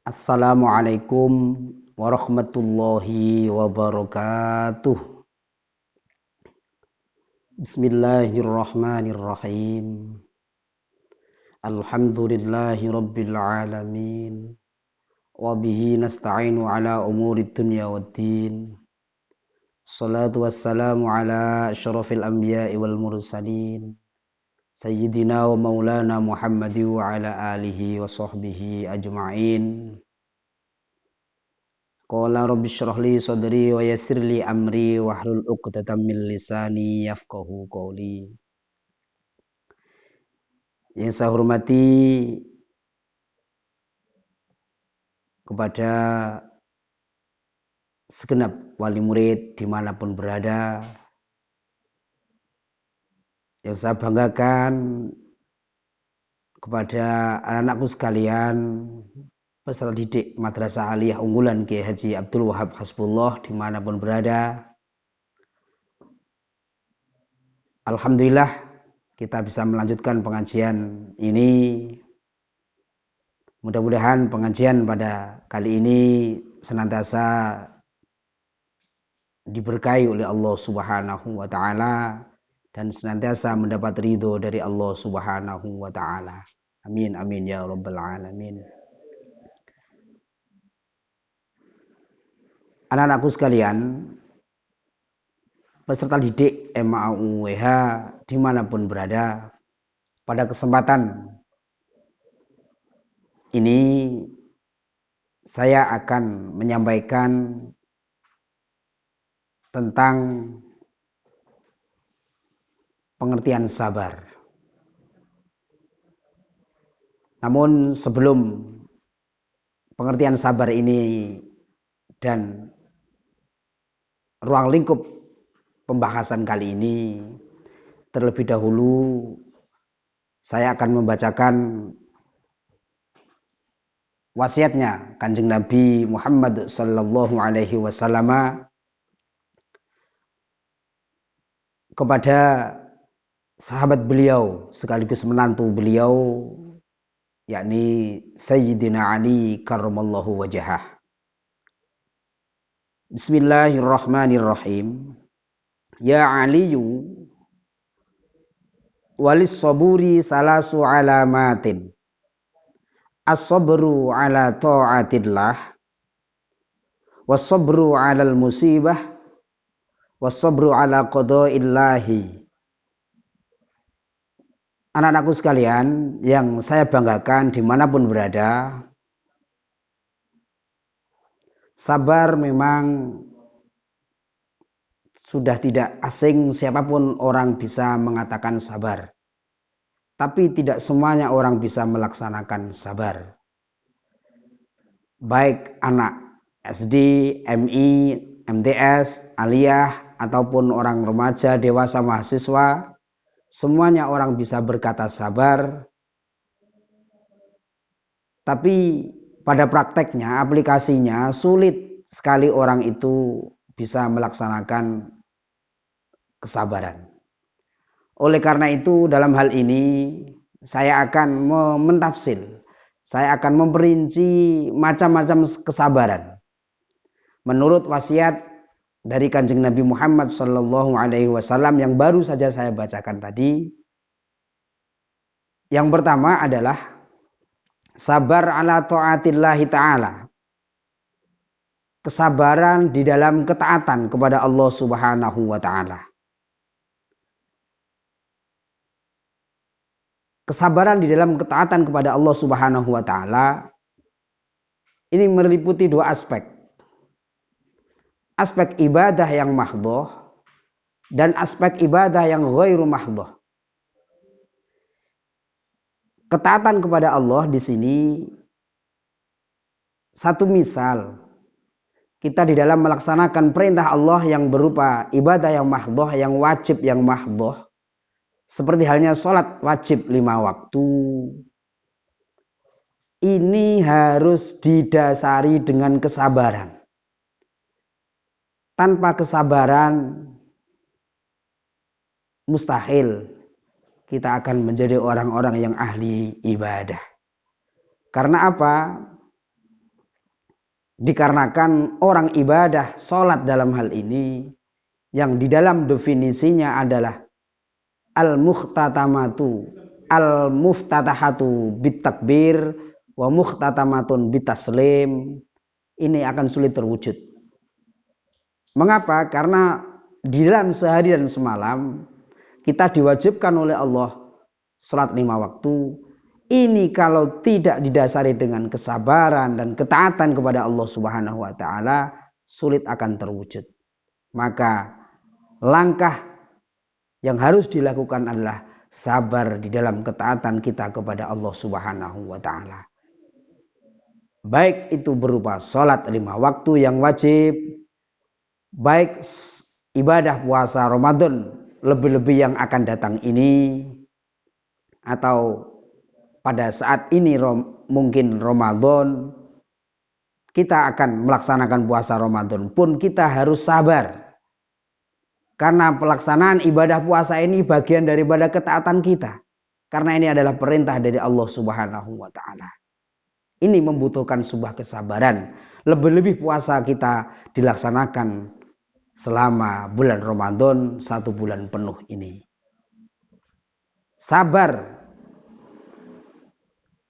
Assalamualaikum warahmatullahi wabarakatuh. Bismillahirrahmanirrahim. Alhamdulillahi rabbil alamin. Wa bihi nasta'inu ala umurid dunya waddin. Salatu wassalamu ala asyrafil anbiya'i wal mursalin. Sayyidina wa maulana Muhammadi wa ala alihi wa sahbihi ajma'in. Qala rabbi shrah li sadri wa yassir li amri wahlul 'uqdatam min lisani yafqahu qawli. Yang saya hormati kepada segenap wali murid dimanapun berada, yang saya banggakan kepada anak-anakku sekalian, peserta didik Madrasah Aliyah Unggulan Kiai Haji Abdul Wahab Hasbullah dimanapun berada. Alhamdulillah kita bisa melanjutkan pengajian ini. Mudah-mudahan pengajian pada kali ini senantiasa diberkahi oleh Allah Subhanahu wa taala dan senantiasa mendapat ridho dari Allah Subhanahu wa taala. Amin amin ya rabbal alamin. Anak-anakku sekalian, peserta didik MAUWH dimanapun berada, pada kesempatan ini saya akan menyampaikan tentang pengertian sabar. Namun sebelum pengertian sabar ini dan ruang lingkup pembahasan kali ini, terlebih dahulu saya akan membacakan wasiatnya Kanjeng Nabi Muhammad sallallahu alaihi wasallam kepada sahabat beliau sekaligus menantu beliau, yakni Sayyidina Ali karramallahu wajhah. Bismillahirrahmanirrahim. Ya Aliyu, walis saburi salasu alamatin. As-sabru ala ta'atillah, was-sabru ala al-musibah, was-sabru ala qada'illahi. Anak-anakku sekalian yang saya banggakan dimanapun berada, sabar memang sudah tidak asing, siapapun orang bisa mengatakan sabar. Tapi tidak semuanya orang bisa melaksanakan sabar. Baik anak SD, MI, MTS, aliyah, ataupun orang remaja, dewasa, mahasiswa, semuanya orang bisa berkata sabar. Tapi pada prakteknya, aplikasinya sulit sekali orang itu bisa melaksanakan kesabaran. Oleh karena itu dalam hal ini saya akan mentafsir, saya akan memperinci macam-macam kesabaran menurut wasiat dari Kanjeng Nabi Muhammad sallallahu alaihi wasallam yang baru saja saya bacakan tadi. Yang pertama adalah sabar ala ta'atillahi ta'ala. Kesabaran di dalam ketaatan kepada Allah Subhanahu wa taala. Kesabaran di dalam ketaatan kepada Allah Subhanahu wa taala ini meliputi dua aspek. Aspek ibadah yang mahdhah dan aspek ibadah yang ghairu mahdhah. Ketaatan kepada Allah di sini satu misal kita di dalam melaksanakan perintah Allah yang berupa ibadah yang mahdhah, yang wajib, yang mahdhah. Seperti halnya sholat wajib 5 waktu. Ini harus didasari dengan kesabaran. Tanpa kesabaran mustahil kita akan menjadi orang-orang yang ahli ibadah. Karena apa? Dikarenakan orang ibadah sholat dalam hal ini yang di dalam definisinya adalah al-muftatahatu bitakbir wa muhtatamatun bitaslim, ini akan sulit terwujud. Mengapa? Karena di dalam sehari dan semalam kita diwajibkan oleh Allah salat 5 waktu. Ini kalau tidak didasari dengan kesabaran dan ketaatan kepada Allah Subhanahu wa taala, sulit akan terwujud. Maka langkah yang harus dilakukan adalah sabar di dalam ketaatan kita kepada Allah Subhanahu wa taala. Baik itu berupa salat 5 waktu yang wajib, baik ibadah puasa Ramadan lebih-lebih yang akan datang ini, atau pada saat ini mungkin Ramadan, kita akan melaksanakan puasa Ramadan pun kita harus sabar. Karena pelaksanaan ibadah puasa ini bagian daripada ketaatan kita. Karena ini adalah perintah dari Allah Subhanahu wa taala. Ini membutuhkan sebuah kesabaran. Lebih-lebih puasa kita dilaksanakan selama bulan Ramadan 1 bulan penuh ini. Sabar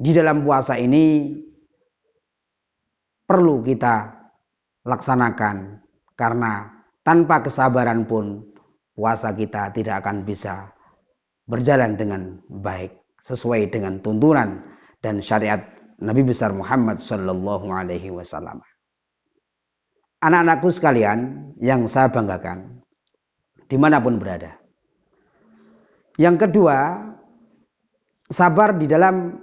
di dalam puasa ini perlu kita laksanakan, karena tanpa kesabaran pun puasa kita tidak akan bisa berjalan dengan baik sesuai dengan tuntunan dan syariat Nabi besar Muhammad sallallahu alaihi wasallam. Anak-anakku sekalian yang saya banggakan dimanapun berada. Yang kedua, sabar di dalam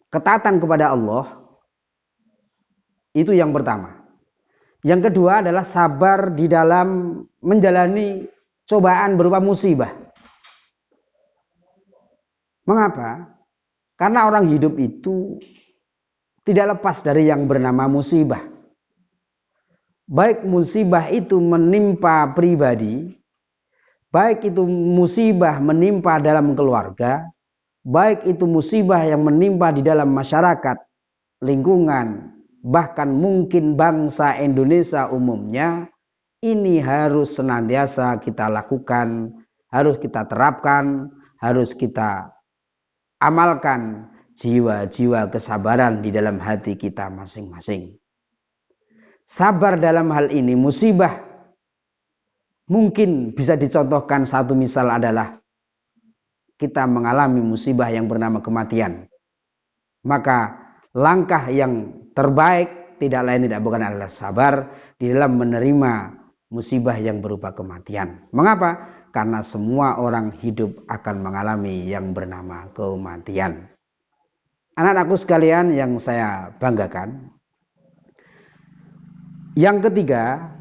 ketaatan kepada Allah, itu yang pertama. Yang kedua adalah sabar di dalam menjalani cobaan berupa musibah. Mengapa? Karena orang hidup itu tidak lepas dari yang bernama musibah. Baik musibah itu menimpa pribadi, baik itu musibah menimpa dalam keluarga, baik itu musibah yang menimpa di dalam masyarakat, lingkungan, bahkan mungkin bangsa Indonesia umumnya, ini harus senantiasa kita lakukan, harus kita terapkan, harus kita amalkan jiwa-jiwa kesabaran di dalam hati kita masing-masing. Sabar dalam hal ini musibah, mungkin bisa dicontohkan satu misal adalah kita mengalami musibah yang bernama kematian. Maka langkah yang terbaik tidak lain tidak bukan adalah sabar di dalam menerima musibah yang berupa kematian. Mengapa? Karena semua orang hidup akan mengalami yang bernama kematian. Anak-anakku sekalian yang saya banggakan. Yang ketiga,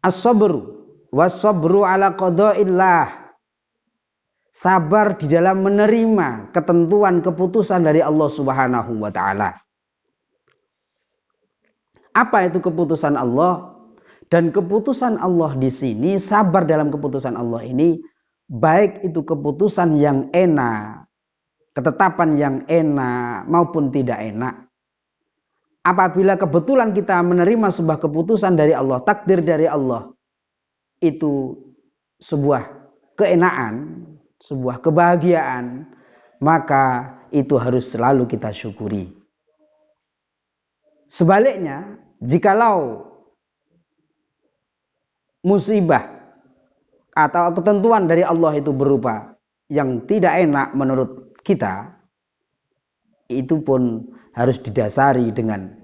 as-sabru was-sabru ala qada'illah. Sabar di dalam menerima ketentuan keputusan dari Allah Subhanahu wa taala. Apa itu keputusan Allah? Dan keputusan Allah di sini, sabar dalam keputusan Allah ini, baik itu keputusan yang enak, ketetapan yang enak maupun tidak enak. Apabila kebetulan kita menerima sebuah keputusan dari Allah, takdir dari Allah, itu sebuah keenaan, sebuah kebahagiaan, maka itu harus selalu kita syukuri. Sebaliknya, jikalau musibah atau ketentuan dari Allah itu berupa yang tidak enak menurut kita, itu pun harus didasari dengan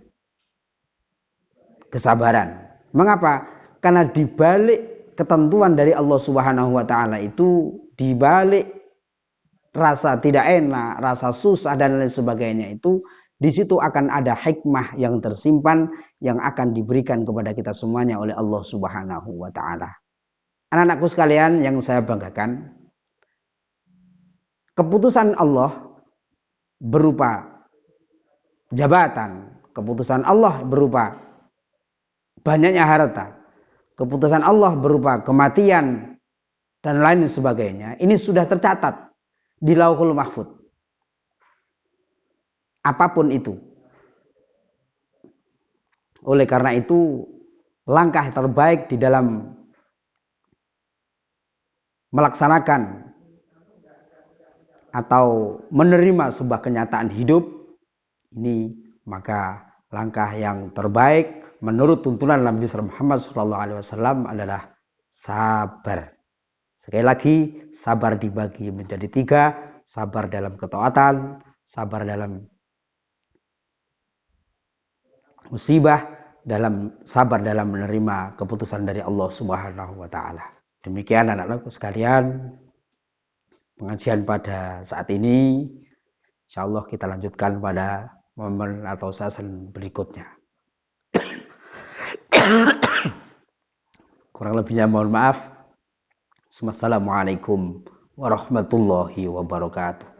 kesabaran. Mengapa? Karena di balik ketentuan dari Allah Subhanahu wa taala itu, di balik rasa tidak enak, rasa susah dan lain sebagainya itu, di situ akan ada hikmah yang tersimpan yang akan diberikan kepada kita semuanya oleh Allah Subhanahu wa taala. Anak-anakku sekalian yang saya banggakan, keputusan Allah berupa jabatan, keputusan Allah berupa banyaknya harta, keputusan Allah berupa kematian dan lain sebagainya, ini sudah tercatat di Lauhul Mahfuz. Apapun itu, Oleh karena itu, langkah terbaik di dalam melaksanakan atau menerima sebuah kenyataan hidup ini, maka langkah yang terbaik menurut tuntunan Nabi Muhammad SAW adalah sabar. Sekali lagi, sabar dibagi menjadi 3, sabar dalam ketaatan, sabar dalam musibah, sabar dalam menerima keputusan dari Allah Subhanahu wa taala. Demikian anak-anakku sekalian, pengajian pada saat ini. Insyaallah kita lanjutkan pada momen atau season berikutnya. Kurang lebihnya mohon maaf. Wassalamualaikum warahmatullahi wabarakatuh.